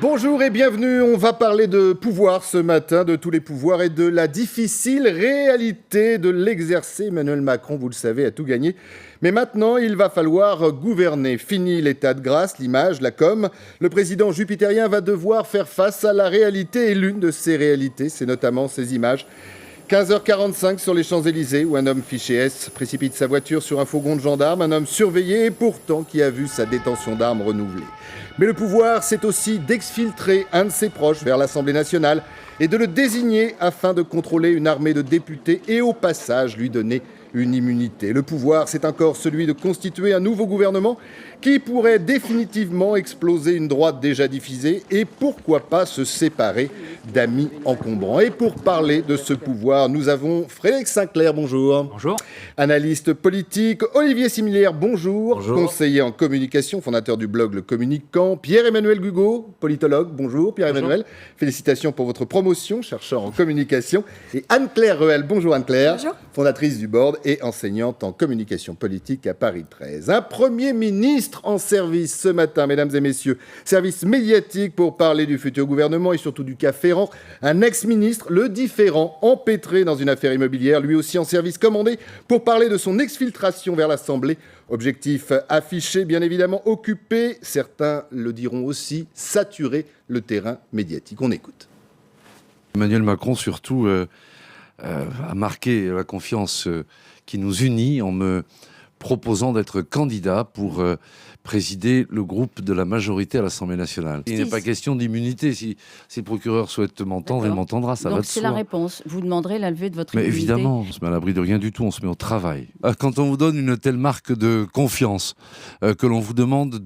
Bonjour et bienvenue, on va parler de pouvoir ce matin, de tous les pouvoirs et de la difficile réalité de l'exercer. Emmanuel Macron, vous le savez, a tout gagné. Mais maintenant, il va falloir gouverner. Fini l'état de grâce, l'image, la com. Le président jupitérien va devoir faire face à la réalité et l'une de ces réalités, c'est notamment ces images. 15h45 sur les Champs-Élysées où un homme fiché S précipite sa voiture sur un fourgon de gendarme, un homme surveillé et pourtant qui a vu sa détention d'armes renouvelée. Mais le pouvoir, c'est aussi d'exfiltrer un de ses proches vers l'Assemblée nationale et de le désigner afin de contrôler une armée de députés et au passage lui donner une immunité. Le pouvoir, c'est encore celui de constituer un nouveau gouvernement qui pourrait définitivement exploser une droite déjà divisée et pourquoi pas se séparer d'amis encombrants. Et pour parler de ce pouvoir, nous avons Frédéric Sinclair, bonjour. Bonjour. Analyste politique, Olivier Similière, bonjour. Bonjour. Conseiller en communication, fondateur du blog Le Communicant. Pierre-Emmanuel Gugaud, politologue, bonjour Pierre-Emmanuel. Félicitations pour votre promotion, chercheur en communication. Et Anne-Claire Reuel, bonjour Anne-Claire. Bonjour. Fondatrice du Board et enseignante en communication politique à Paris 13. Un Premier ministre en service ce matin, mesdames et messieurs. Service médiatique pour parler du futur gouvernement et surtout du cas Ferrand. Un ex-ministre, le dit Ferrand, empêtré dans une affaire immobilière, lui aussi en service commandé, pour parler de son exfiltration vers l'Assemblée. Objectif affiché, bien évidemment, occuper, certains le diront aussi, saturer le terrain médiatique. On écoute. Emmanuel Macron, surtout, a marqué la confiance qui nous unit en me proposant d'être candidat pour présider le groupe de la majorité à l'Assemblée nationale. Il n'est pas question d'immunité. Si le procureur souhaite m'entendre, il m'entendra, ça va de soi. Donc c'est la réponse. Vous demanderez la levée de votre Mais immunité. évidemment, on ne se met à l'abri de rien du tout, on se met au travail. Quand on vous donne une telle marque de confiance, que l'on vous demande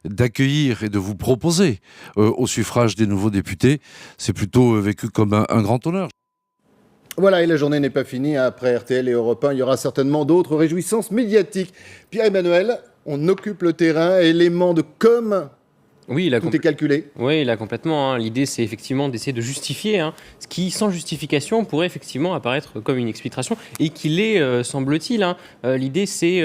d'accueillir et de vous proposer au suffrage des nouveaux députés, c'est plutôt vécu comme un grand honneur. Voilà, et la journée n'est pas finie. Après RTL et Europe 1, il y aura certainement d'autres réjouissances médiatiques. Pierre-Emmanuel, on occupe le terrain, élément de com'. Oui, tout est calculé. Oui, là complètement. L'idée, c'est effectivement d'essayer de justifier ce qui, sans justification, pourrait effectivement apparaître comme une exfiltration et qui l'est, semble-t-il. L'idée, c'est,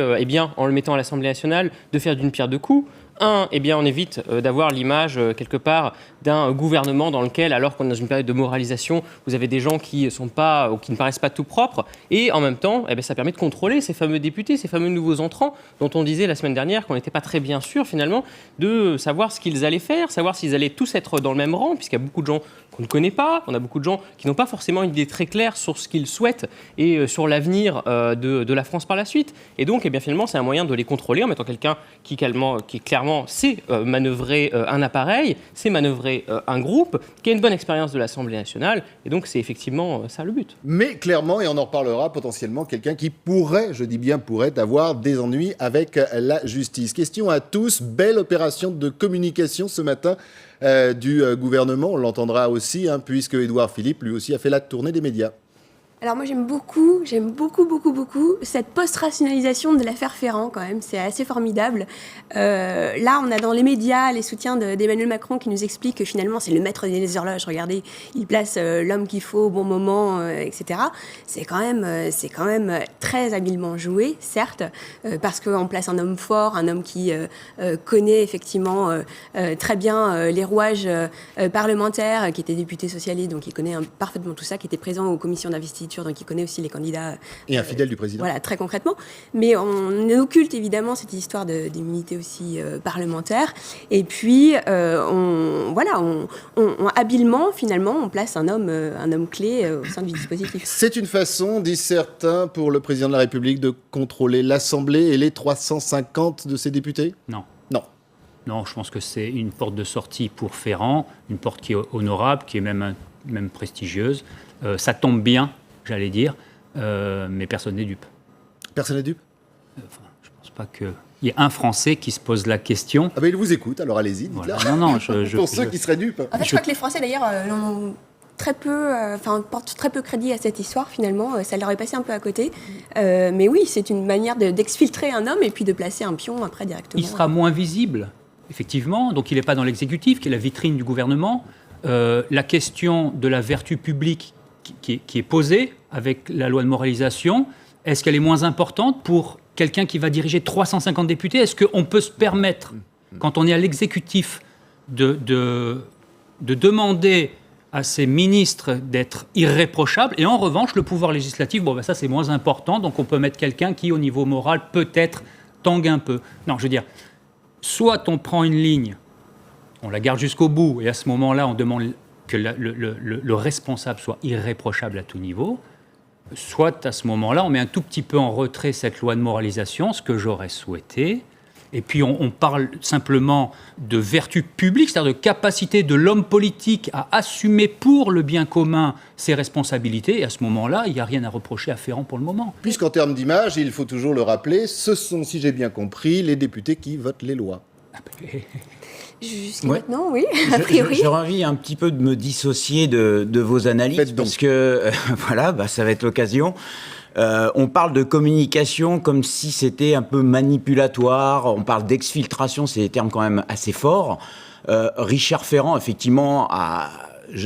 en le mettant à l'Assemblée nationale, de faire d'une pierre deux coups. On évite d'avoir l'image, quelque part, d'un gouvernement dans lequel, alors qu'on est dans une période de moralisation, vous avez des gens qui sont pas, ou qui ne paraissent pas tout propres. Et en même temps, ça permet de contrôler ces fameux députés, ces fameux nouveaux entrants, dont on disait la semaine dernière qu'on n'était pas très bien sûr, finalement, de savoir ce qu'ils allaient faire, savoir s'ils allaient tous être dans le même rang, puisqu'il y a beaucoup de gens qu'on ne connaît pas, on a beaucoup de gens qui n'ont pas forcément une idée très claire sur ce qu'ils souhaitent et sur l'avenir de la France par la suite. Et donc, finalement, c'est un moyen de les contrôler en mettant quelqu'un qui clairement sait manœuvrer un appareil, sait manœuvrer un groupe, qui a une bonne expérience de l'Assemblée nationale. Et donc, c'est effectivement ça le but. Mais clairement, et on en reparlera potentiellement, quelqu'un qui pourrait, je dis bien pourrait, avoir des ennuis avec la justice. Question à tous, belle opération de communication ce matin du gouvernement. On l'entendra aussi, puisque Édouard Philippe, lui aussi, a fait la tournée des médias. Alors moi j'aime beaucoup cette post-rationalisation de l'affaire Ferrand quand même, c'est assez formidable. Là on a dans les médias les soutiens d'Emmanuel Macron qui nous expliquent que finalement c'est le maître des horloges, regardez, il place l'homme qu'il faut au bon moment, etc. C'est quand même très habilement joué, certes, parce qu'on place un homme fort, un homme qui connaît effectivement très bien les rouages parlementaires, qui était député socialiste, donc il connaît parfaitement tout ça, qui était présent aux commissions d'investiture, donc il connaît aussi les candidats. Et un fidèle du président. Voilà, très concrètement. Mais on occulte évidemment cette histoire d'immunité aussi parlementaire. Et puis, habilement, finalement, on place un homme clé au sein du dispositif. C'est une façon, disent certains, pour le président de la République de contrôler l'Assemblée et les 350 de ses députés ? Non, je pense que c'est une porte de sortie pour Ferrand, une porte qui est honorable, qui est même prestigieuse. Ça tombe bien, j'allais dire, mais personne n'est dupe. Personne n'est dupe ? Je ne pense pas qu'il y ait un Français qui se pose la question. Ah ben il vous écoute, alors allez-y, dites-là. Voilà. Non, pour ceux qui seraient dupes. En fait, je crois que les Français, d'ailleurs, portent très peu crédit à cette histoire, finalement. Ça leur est passé un peu à côté. Mais oui, c'est une manière d'exfiltrer un homme et puis de placer un pion après directement. Il sera moins visible, effectivement. Donc il n'est pas dans l'exécutif, qui est la vitrine du gouvernement. La question de la vertu publique qui est posée avec la loi de moralisation, est-ce qu'elle est moins importante pour quelqu'un qui va diriger 350 députés? Est-ce qu'on peut se permettre, quand on est à l'exécutif, de demander à ses ministres d'être irréprochables, et en revanche, le pouvoir législatif, ça c'est moins important, donc on peut mettre quelqu'un qui, au niveau moral, peut-être tangue un peu. Non, je veux dire, soit on prend une ligne, on la garde jusqu'au bout, et à ce moment-là, on demande que le responsable soit irréprochable à tout niveau, soit à ce moment-là, on met un tout petit peu en retrait cette loi de moralisation, ce que j'aurais souhaité, et puis on parle simplement de vertu publique, c'est-à-dire de capacité de l'homme politique à assumer pour le bien commun ses responsabilités, et à ce moment-là, il n'y a rien à reprocher à Ferrand pour le moment. Puisqu'en termes d'image, il faut toujours le rappeler, ce sont, si j'ai bien compris, les députés qui votent les lois. Jusqu'à maintenant, oui, a priori. J'aurais envie un petit peu de me dissocier de vos analyses, parce que, ça va être l'occasion. On parle de communication comme si c'était un peu manipulatoire, on parle d'exfiltration, c'est des termes quand même assez forts. Richard Ferrand, effectivement, a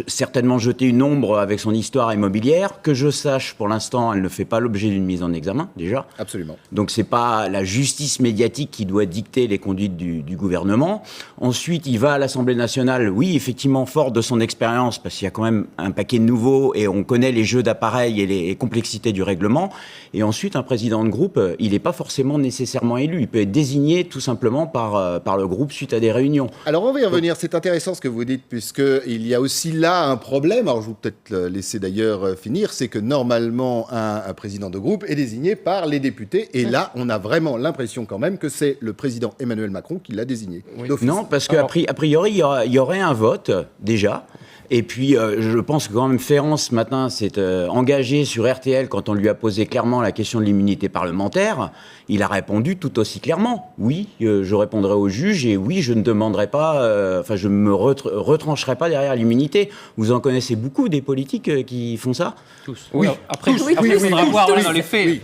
certainement jeté une ombre avec son histoire immobilière. Que je sache, pour l'instant, elle ne fait pas l'objet d'une mise en examen, déjà. Absolument. Donc, c'est pas la justice médiatique qui doit dicter les conduites du gouvernement. Ensuite, il va à l'Assemblée nationale, oui, effectivement, fort de son expérience, parce qu'il y a quand même un paquet de nouveaux, et on connaît les jeux d'appareil et les complexités du règlement. Et ensuite, un président de groupe, il n'est pas forcément nécessairement élu. Il peut être désigné tout simplement par le groupe suite à des réunions. Alors, on va y revenir. C'est intéressant ce que vous dites, puisqu'il y a aussi là un problème. Alors, je vais peut-être laisser d'ailleurs finir. C'est que normalement, un président de groupe est désigné par les députés. Et là, on a vraiment l'impression quand même que c'est le président Emmanuel Macron qui l'a désigné. Oui. Non, parce qu'a priori, il y aurait un vote, déjà. Et puis, je pense que quand même Ferrand, ce matin, s'est engagé sur RTL quand on lui a posé clairement la question de l'immunité parlementaire. Il a répondu tout aussi clairement. Oui, je répondrai au juge et oui, je ne demanderai pas, je ne me retrancherai pas derrière l'immunité. Vous en connaissez beaucoup des politiques qui font ça? Tous. Oui, après, il faudra voir dans les faits.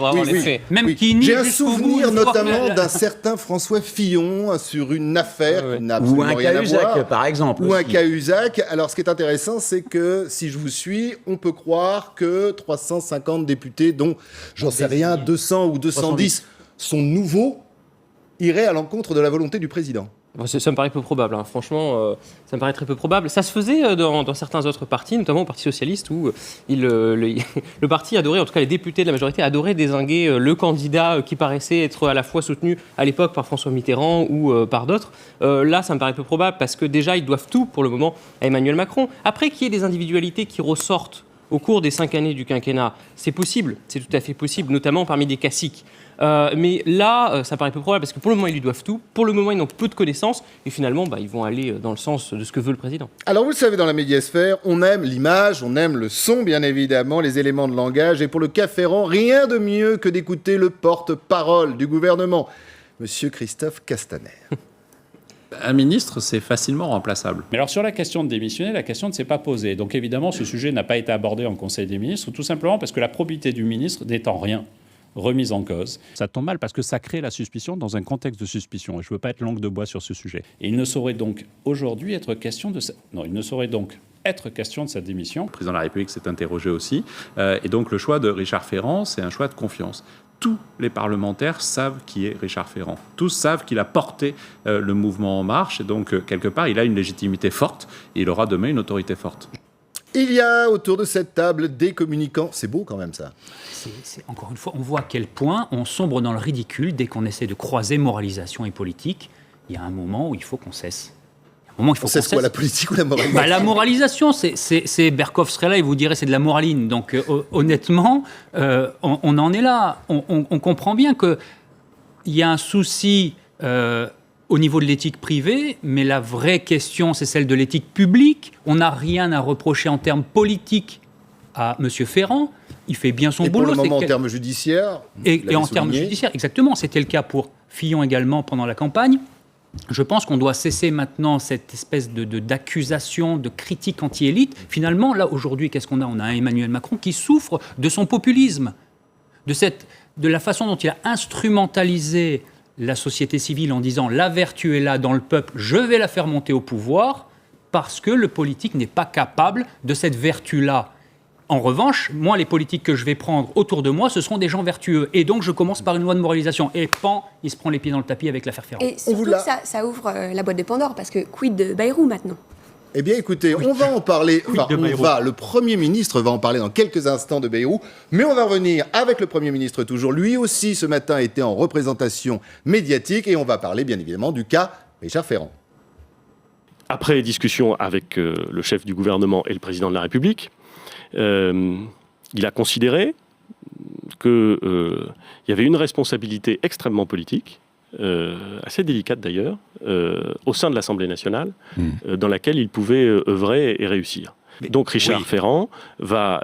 Même qui J'ai un souvenir notamment d'un certain François Fillon sur une affaire qui n'a Ou absolument un rien à voir. Cahuzac, par exemple. Ou un aussi. Cahuzac. Alors, ce qui est intéressant, c'est que si je vous suis, on peut croire que 350 députés, dont, j'en sais rien, 200 ou 210 sont nouveaux, iraient à l'encontre de la volonté du président. Ça me paraît peu probable, hein. Franchement, ça me paraît très peu probable. Ça se faisait dans certains autres partis, notamment au Parti Socialiste, où le parti adorait, en tout cas les députés de la majorité, adoraient dézinguer le candidat qui paraissait être à la fois soutenu à l'époque par François Mitterrand ou par d'autres. Là, ça me paraît peu probable, parce que déjà, ils doivent tout, pour le moment, à Emmanuel Macron. Après, qu'il y ait des individualités qui ressortent au cours des 5 années du quinquennat, c'est possible, c'est tout à fait possible, notamment parmi des classiques. Mais là, ça paraît peu probable parce que pour le moment, ils lui doivent tout. Pour le moment, ils n'ont peu de connaissances et finalement, ils vont aller dans le sens de ce que veut le président. Alors, vous le savez, dans la médiasphère, on aime l'image, on aime le son, bien évidemment, les éléments de langage. Et pour le cas Ferrand, rien de mieux que d'écouter le porte-parole du gouvernement, Monsieur Christophe Castaner. Un ministre, c'est facilement remplaçable. Mais alors sur la question de démissionner, la question ne s'est pas posée. Donc évidemment, ce sujet n'a pas été abordé en Conseil des ministres, tout simplement parce que la probité du ministre n'est en rien remise en cause. Ça tombe mal parce que ça crée la suspicion dans un contexte de suspicion. Et je ne veux pas être langue de bois sur ce sujet. Et il ne saurait donc aujourd'hui être question de il ne saurait donc être question de sa démission. Le président de la République s'est interrogé aussi. Et donc le choix de Richard Ferrand, c'est un choix de confiance. Tous les parlementaires savent qui est Richard Ferrand. Tous savent qu'il a porté le mouvement En Marche. Et donc, quelque part, il a une légitimité forte. Et il aura demain une autorité forte. Il y a autour de cette table des communicants. C'est beau quand même ça. Encore une fois, on voit à quel point on sombre dans le ridicule dès qu'on essaie de croiser moralisation et politique. Il y a un moment où il faut qu'on cesse. On cesse quoi, la politique ou la moralisation? La moralisation, c'est Berkoff serait là et vous dirait c'est de la moraline. Donc honnêtement, on en est là. On comprend bien qu'il y a un souci au niveau de l'éthique privée, mais la vraie question, c'est celle de l'éthique publique. On n'a rien à reprocher en termes politiques à M. Ferrand. Il fait bien son boulot. Pour le moment, en termes judiciaires. Et en termes judiciaires, exactement. C'était le cas pour Fillon également pendant la campagne. Je pense qu'on doit cesser maintenant cette espèce d'accusation, de critique anti-élite. Finalement, là, aujourd'hui, qu'est-ce qu'on a? On a un Emmanuel Macron qui souffre de son populisme, de la façon dont il a instrumentalisé la société civile en disant « la vertu est là dans le peuple, je vais la faire monter au pouvoir » parce que le politique n'est pas capable de cette vertu-là. En revanche, moi, les politiques que je vais prendre autour de moi, ce seront des gens vertueux. Et donc, je commence par une loi de moralisation. Et il se prend les pieds dans le tapis avec l'affaire Ferrand. Et surtout que ça ouvre la boîte de Pandore, parce que quid de Bayrou maintenant ? Eh bien, écoutez, on va en parler. Le Premier ministre va en parler dans quelques instants de Bayrou. Mais on va revenir avec le Premier ministre toujours. Lui aussi, ce matin, était en représentation médiatique. Et on va parler, bien évidemment, du cas Richard Ferrand. Après discussion avec le chef du gouvernement et le président de la République, il a considéré qu'il y avait une responsabilité extrêmement politique, assez délicate d'ailleurs, au sein de l'Assemblée nationale, dans laquelle il pouvait œuvrer et réussir. Donc Richard Ferrand va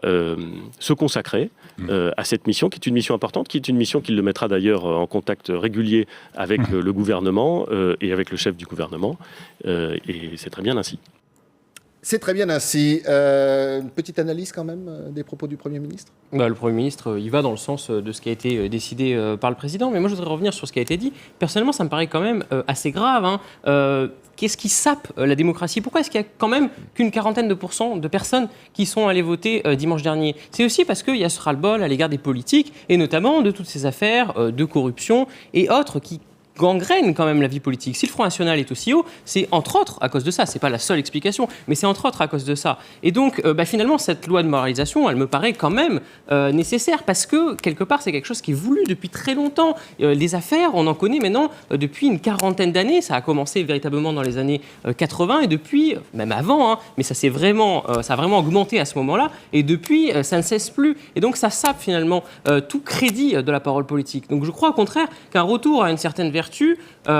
se consacrer à cette mission, qui est une mission importante, qui est une mission qui le mettra d'ailleurs en contact régulier avec le gouvernement et avec le chef du gouvernement, et c'est très bien ainsi. C'est très bien ainsi. Une petite analyse quand même des propos du Premier ministre ? Le Premier ministre, il va dans le sens de ce qui a été décidé par le Président. Mais moi, je voudrais revenir sur ce qui a été dit. Personnellement, ça me paraît quand même assez grave. Qu'est-ce qui sape la démocratie ? Pourquoi est-ce qu'il y a quand même qu'une quarantaine de % de personnes qui sont allées voter dimanche dernier ? C'est aussi parce qu'il y a ce ras-le-bol à l'égard des politiques, et notamment de toutes ces affaires de corruption et autres qui gangrène quand même la vie politique. Si le Front National est aussi haut, c'est entre autres à cause de ça. C'est pas la seule explication, mais c'est entre autres à cause de ça. Et donc, finalement, cette loi de moralisation, elle me paraît quand même nécessaire parce que, quelque part, c'est quelque chose qui est voulu depuis très longtemps. Les affaires, on en connaît maintenant depuis une quarantaine d'années. Ça a commencé véritablement dans les années 80 et depuis, même avant, mais ça a vraiment augmenté à ce moment-là. Et depuis, ça ne cesse plus. Et donc, ça sape finalement tout crédit de la parole politique. Donc, je crois au contraire qu'un retour à une certaine vertu,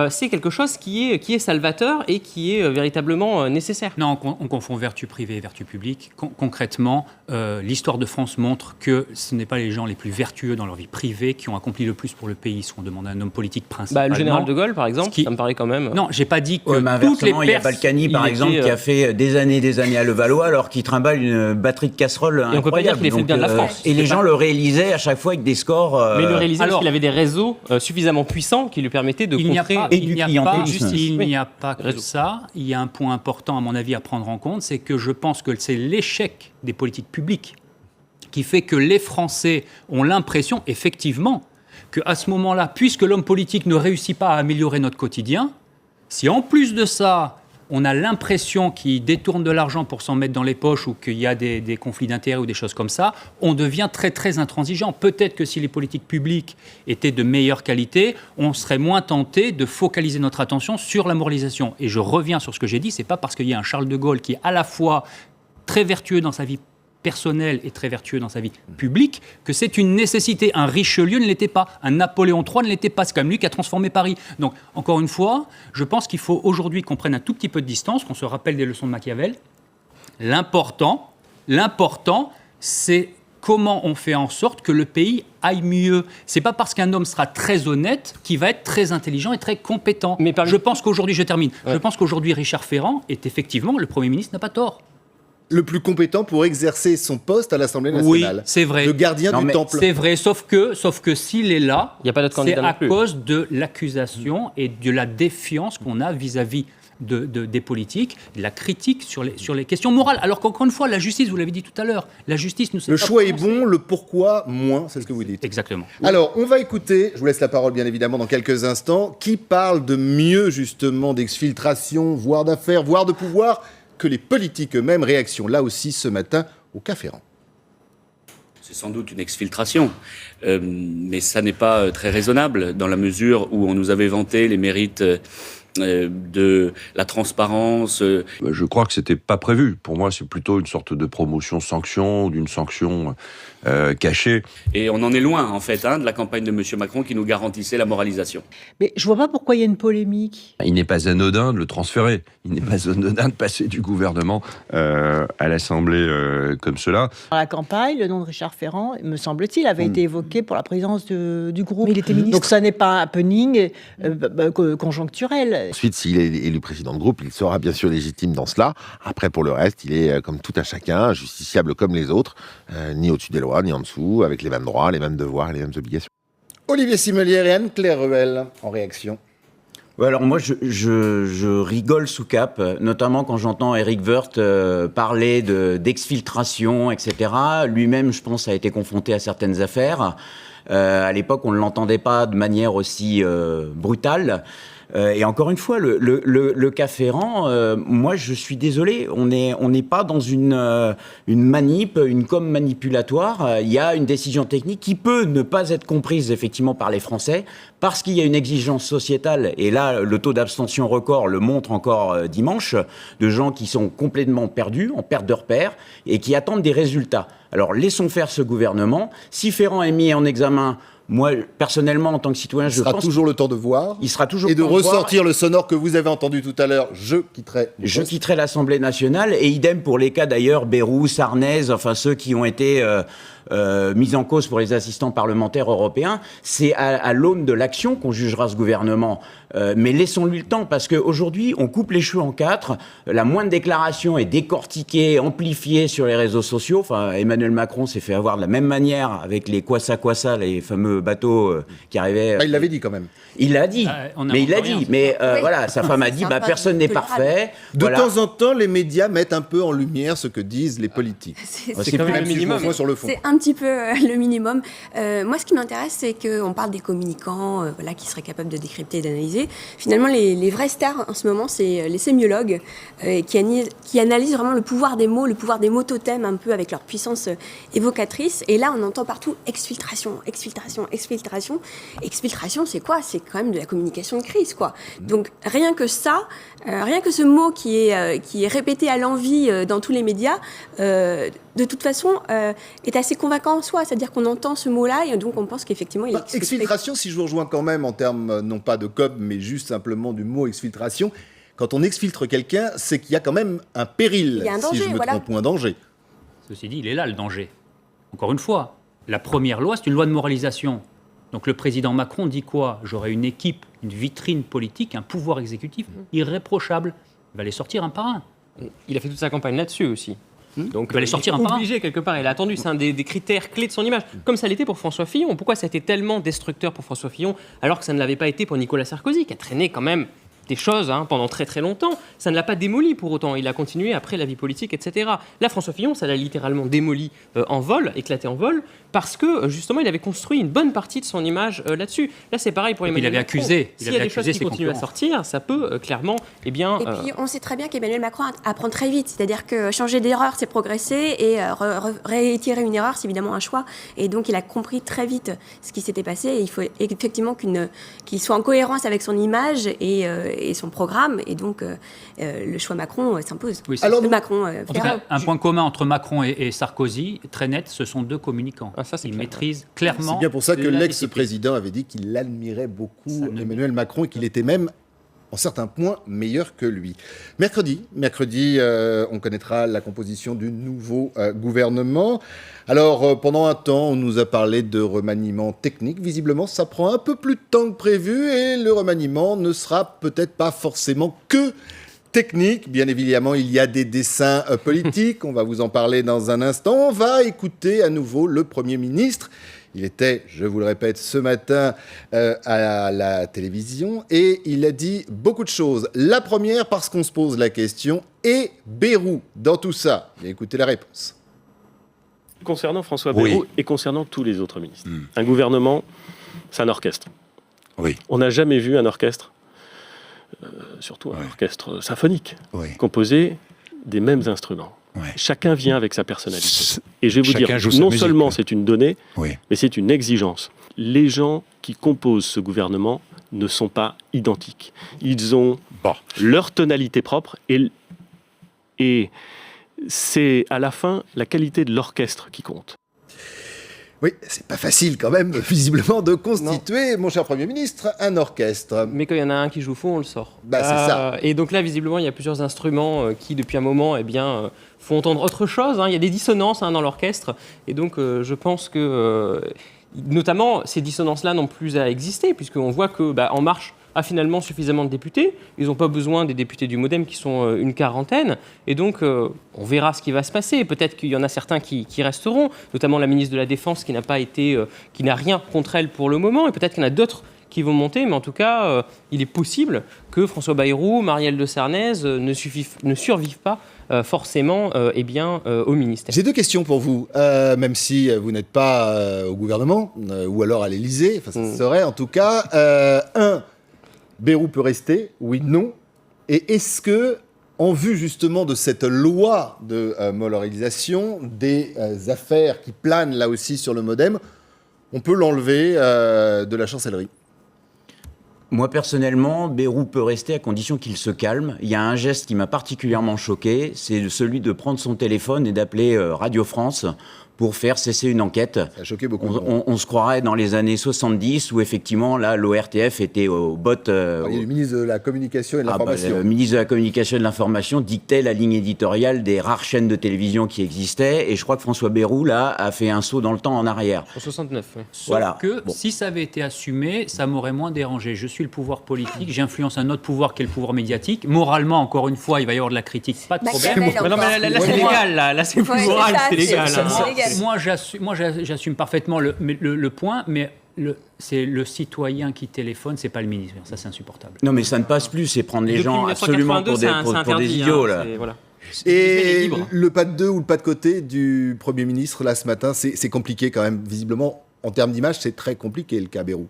c'est quelque chose qui est salvateur et qui est véritablement nécessaire. Non, on confond vertu privée et vertu publique. Concrètement, l'histoire de France montre que ce n'est pas les gens les plus vertueux dans leur vie privée qui ont accompli le plus pour le pays, si on demande à un homme politique principalement. Le général de Gaulle, par exemple, ça me paraît quand même... Non, j'ai pas dit que toutes les personnes... Il y a Balkany, par exemple, qui a fait des années à Levallois, alors qu'il trimballe une batterie de casseroles incroyable. Et on peut pas dire qu'il ait fait le bien de la France. Et les gens le réalisaient à chaque fois avec des scores... Mais il le réalisait parce qu'il avait des réseaux suffisamment puissants qui lui permettaient de contrer... Il n'y a pas que ça. Il y a un point important, à mon avis, à prendre en compte, c'est que je pense que c'est l'échec des politiques publiques qui fait que les Français ont l'impression, effectivement, qu'à ce moment-là, puisque l'homme politique ne réussit pas à améliorer notre quotidien, si en plus de ça, on a l'impression qu'il détourne de l'argent pour s'en mettre dans les poches ou qu'il y a des conflits d'intérêts ou des choses comme ça, on devient très, très intransigeant. Peut-être que si les politiques publiques étaient de meilleure qualité, on serait moins tenté de focaliser notre attention sur la moralisation. Et je reviens sur ce que j'ai dit, c'est pas parce qu'il y a un Charles de Gaulle qui est à la fois très vertueux dans sa vie personnel et très vertueux dans sa vie publique, que c'est une nécessité. Un Richelieu ne l'était pas, un Napoléon III ne l'était pas, c'est quand même lui qui a transformé Paris. Donc, encore une fois, je pense qu'il faut aujourd'hui qu'on prenne un tout petit peu de distance, qu'on se rappelle des leçons de Machiavel. L'important, c'est comment on fait en sorte que le pays aille mieux. C'est pas parce qu'un homme sera très honnête qu'il va être très intelligent et très compétent. Mais je pense qu'aujourd'hui, je termine, je pense qu'aujourd'hui, Richard Ferrand est effectivement, le Premier ministre n'a pas tort. Le plus compétent pour exercer son poste à l'Assemblée nationale. Oui, c'est vrai. Le gardien du temple. C'est vrai, sauf que s'il est là, il y a pas d'autre candidat c'est à cause de l'accusation et de la défiance qu'on a vis-à-vis des politiques, de la critique sur les questions morales. Alors qu'encore une fois, la justice, vous l'avez dit tout à l'heure, la justice ne sait pas... Le choix est bon, le pourquoi moins, c'est ce que vous dites. Exactement. Alors, on va écouter, je vous laisse la parole bien évidemment dans quelques instants, qui parle de mieux justement d'exfiltration, voire d'affaires, voire de pouvoir, que les politiques eux-mêmes. Réaction là aussi ce matin au cas Ferrand. C'est sans doute une exfiltration, mais ça n'est pas très raisonnable dans la mesure où on nous avait vanté les mérites de la transparence. Je crois que c'était pas prévu. Pour moi, c'est plutôt une sorte de promotion-sanction, d'une sanction cachée. Et on en est loin, en fait, de la campagne de M. Macron qui nous garantissait la moralisation. Mais je vois pas pourquoi il y a une polémique. Il n'est pas anodin de le transférer. Il n'est pas anodin de passer du gouvernement à l'Assemblée comme cela. Dans la campagne, le nom de Richard Ferrand, me semble-t-il, avait été évoqué pour la présidence du groupe. Mais il était ministre. Donc ça n'est pas un happening conjoncturel. Ensuite, s'il est élu président de groupe, il sera bien sûr légitime dans cela. Après, pour le reste, il est comme tout un chacun, justiciable comme les autres, ni au-dessus des lois, ni en dessous, avec les mêmes droits, les mêmes devoirs et les mêmes obligations. Olivier Simelière et Anne-Claire Ruel en réaction. Alors moi, je rigole sous cap, notamment quand j'entends Éric Woerth parler d'exfiltration, etc. Lui-même, je pense, a été confronté à certaines affaires. À l'époque, on ne l'entendait pas de manière aussi brutale. Et encore une fois, le cas Ferrand, moi je suis désolé, on n'est pas dans une manip, une com manipulatoire. Il y a une décision technique qui peut ne pas être comprise effectivement par les Français parce qu'il y a une exigence sociétale. Et là, le taux d'abstention record le montre encore dimanche, de gens qui sont complètement perdus, en perte de repères et qui attendent des résultats. Alors laissons faire ce gouvernement. Si Ferrand est mis en examen, moi, personnellement, en tant que citoyen, je pense... Il sera toujours le temps de voir. Il sera toujours et de ressortir le sonore que vous avez entendu tout à l'heure. Je quitterai l'Assemblée nationale. Et idem pour les cas, d'ailleurs, Bayrou, Sarnez, enfin ceux qui ont été mis en cause pour les assistants parlementaires européens. C'est à l'aune de l'action qu'on jugera ce gouvernement. Mais laissons-lui le temps, parce qu'aujourd'hui, on coupe les cheveux en quatre. La moindre déclaration est décortiquée, amplifiée sur les réseaux sociaux. Enfin, Emmanuel Macron s'est fait avoir de la même manière avec les Kwassa, les fameux bateaux qui arrivaient... il l'avait dit quand même. Il l'a dit, Mais voilà, sa femme a dit, personne n'est parfait. De temps en temps, les médias mettent un peu en lumière ce que disent les politiques. C'est quand même le minimum. Sur le fond. C'est un petit peu le minimum. Moi, ce qui m'intéresse, c'est qu'on parle des communicants qui seraient capables de décrypter et d'analyser. Finalement, les vrais stars en ce moment, c'est les sémiologues qui analysent vraiment le pouvoir des mots totems un peu avec leur puissance évocatrice. Et là, on entend partout exfiltration. Exfiltration, c'est quoi ? C'est quand même de la communication de crise, quoi. Donc, rien que ce mot qui est répété à l'envi dans tous les médias, de toute façon, est assez convaincant en soi. C'est-à-dire qu'on entend ce mot-là et donc on pense qu'effectivement... Exfiltration, si je vous rejoins quand même en termes, non pas de com, mais juste simplement du mot exfiltration, quand on exfiltre quelqu'un, c'est qu'il y a quand même un péril, il y a un danger, si je me trompe, ou un danger. Ceci dit, il est là le danger. Encore une fois, la première loi, c'est une loi de moralisation. Donc le président Macron dit quoi ? J'aurai une équipe, une vitrine politique, un pouvoir exécutif irréprochable. Il va les sortir un par un. Il a fait toute sa campagne là-dessus aussi. Donc il va les sortir un par un. Obligé quelque part, il a attendu, c'est un des critères clés de son image. Comme ça l'était pour François Fillon. Pourquoi ça a été tellement destructeur pour François Fillon alors que ça ne l'avait pas été pour Nicolas Sarkozy, qui a traîné quand même des choses pendant très très longtemps. Ça ne l'a pas démoli pour autant. Il a continué après la vie politique, etc. Là, François Fillon, ça l'a littéralement démoli en vol, éclaté en vol, parce que justement, il avait construit une bonne partie de son image là-dessus. Là, c'est pareil pour Emmanuel Macron. S'il y a des choses qui continuent à sortir, ça peut clairement, Et puis, on sait très bien qu'Emmanuel Macron apprend très vite. C'est-à-dire que changer d'erreur, c'est progresser, et réitérer une erreur, c'est évidemment un choix. Et donc, il a compris très vite ce qui s'était passé. Et il faut effectivement qu'il soit en cohérence avec son image et son programme, et donc le choix Macron s'impose. Oui, en tout cas, un point commun entre Macron et Sarkozy, très net, ce sont deux communicants. Ils maîtrisent clairement. C'est bien pour ça que l'ex-président avait dit qu'il admirait beaucoup Emmanuel Macron et qu'il était même, en certains points, meilleur que lui. Mercredi, on connaîtra la composition du nouveau gouvernement. Alors, pendant un temps, on nous a parlé de remaniement technique. Visiblement, ça prend un peu plus de temps que prévu et le remaniement ne sera peut-être pas forcément que technique. Bien évidemment, il y a des dessins politiques. On va vous en parler dans un instant. On va écouter à nouveau le Premier ministre. Il était, je vous le répète, ce matin à la télévision et il a dit beaucoup de choses. La première, parce qu'on se pose la question, et Bayrou dans tout ça. Et écoutez la réponse. Concernant François Bayrou et concernant tous les autres ministres, un gouvernement, c'est un orchestre. Oui. On n'a jamais vu un orchestre, surtout un orchestre symphonique, composé des mêmes instruments. Chacun vient avec sa personnalité. Et je vais vous dire, non seulement c'est une donnée, mais c'est une exigence. Les gens qui composent ce gouvernement ne sont pas identiques. Ils ont leur tonalité propre et c'est à la fin la qualité de l'orchestre qui compte. Oui, c'est pas facile quand même, visiblement, de constituer, mon cher Premier ministre, un orchestre. Mais quand il y en a un qui joue faux, on le sort. C'est ça. Et donc là, visiblement, il y a plusieurs instruments qui, depuis un moment, font entendre autre chose. Il y a des dissonances dans l'orchestre. Et donc, je pense que, notamment, ces dissonances-là n'ont plus à exister, puisqu'on voit que En Marche a finalement suffisamment de députés. Ils n'ont pas besoin des députés du MoDem qui sont une quarantaine. Et donc, on verra ce qui va se passer. Peut-être qu'il y en a certains qui resteront, notamment la ministre de la Défense qui n'a rien contre elle pour le moment. Et peut-être qu'il y en a d'autres qui vont monter, mais en tout cas, il est possible que François Bayrou, Marielle de Sarnez ne survivent pas forcément au ministère. J'ai deux questions pour vous, même si vous n'êtes pas au gouvernement, ou alors à l'Élysée, enfin ça serait en tout cas. Un, Bayrou peut rester, oui, non. Et est-ce que, en vue justement de cette loi de moralisation, des affaires qui planent là aussi sur le MoDem, on peut l'enlever de la chancellerie? Moi, personnellement, Bayrou peut rester à condition qu'il se calme. Il y a un geste qui m'a particulièrement choqué, c'est celui de prendre son téléphone et d'appeler Radio France pour faire cesser une enquête. Ça a choqué beaucoup. On se croirait dans les années 70 où effectivement, là, l'ORTF était au bout... Il y a le ministre de la Communication et de l'Information. Le ministre de la Communication et de l'Information dictait la ligne éditoriale des rares chaînes de télévision qui existaient. Et je crois que François Bayrou, là, a fait un saut dans le temps en arrière. En 69, oui. Sauf que si ça avait été assumé, ça m'aurait moins dérangé. Je suis le pouvoir politique, j'influence un autre pouvoir qui est le pouvoir médiatique. Moralement, encore une fois, il va y avoir de la critique, pas de problème. Non, mais là c'est légal, là c'est plus moral, c'est légal. Moi, j'assume parfaitement le point, mais c'est le citoyen qui téléphone, c'est pas le ministre. Ça, c'est insupportable. Non, mais ça ne passe plus, c'est prendre les gens absolument pour des idiots, là. Voilà. Et le pas de deux ou le pas de côté du Premier ministre, là, ce matin, c'est compliqué quand même. Visiblement, en termes d'image, c'est très compliqué, le cas Bayrou.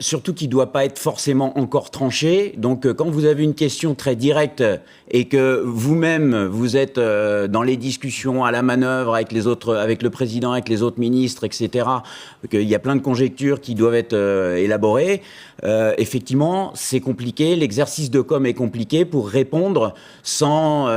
Surtout qu'il ne doit pas être forcément encore tranché. Donc, quand vous avez une question très directe et que vous-même, vous êtes dans les discussions à la manœuvre avec les autres, avec le président, avec les autres ministres, etc., qu'il y a plein de conjectures qui doivent être élaborées, effectivement, c'est compliqué. L'exercice de com est compliqué pour répondre sans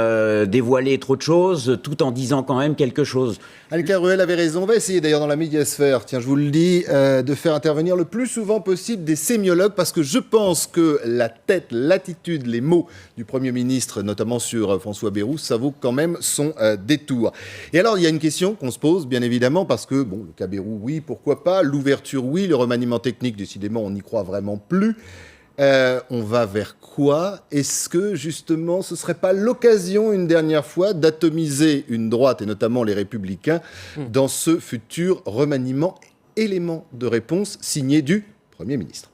dévoiler trop de choses, tout en disant quand même quelque chose. Anne-Claire Ruel avait raison. On va essayer d'ailleurs dans la médiasphère, tiens, je vous le dis, de faire intervenir le plus souvent possible des sémiologues, parce que je pense que la tête, l'attitude, les mots du Premier ministre, notamment sur François Bayrou, ça vaut quand même son détour. Et alors, il y a une question qu'on se pose, bien évidemment, parce que, bon, le cas Bayrou, oui, pourquoi pas, l'ouverture, oui, le remaniement technique, décidément, on n'y croit vraiment plus. On va vers quoi? Est-ce que, justement, ce ne serait pas l'occasion, une dernière fois, d'atomiser une droite, et notamment les Républicains, dans ce futur remaniement? Élément de réponse signé du Premier ministre.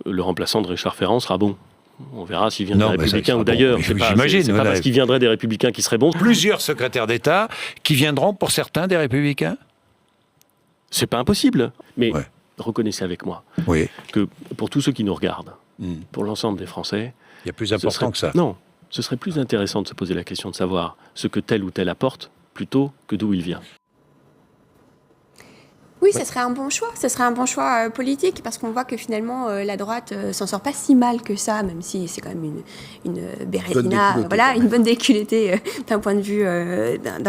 Le remplaçant de Richard Ferrand sera bon. On verra s'il vient des Républicains ou d'ailleurs. J'imagine. C'est pas parce qu'il viendrait des Républicains qu'il serait bon. Plusieurs secrétaires d'État qui viendront pour certains des Républicains. C'est pas impossible. Mais reconnaissez avec moi que pour tous ceux qui nous regardent, pour l'ensemble des Français... Il y a plus important que ça. Non, ce serait plus intéressant de se poser la question de savoir ce que tel ou tel apporte plutôt que d'où il vient. Oui, ce serait un bon choix. Ce serait un bon choix politique, parce qu'on voit que finalement, la droite s'en sort pas si mal que ça, même si c'est quand même une Bérézina, voilà, une bonne déculottée d'un point de vue,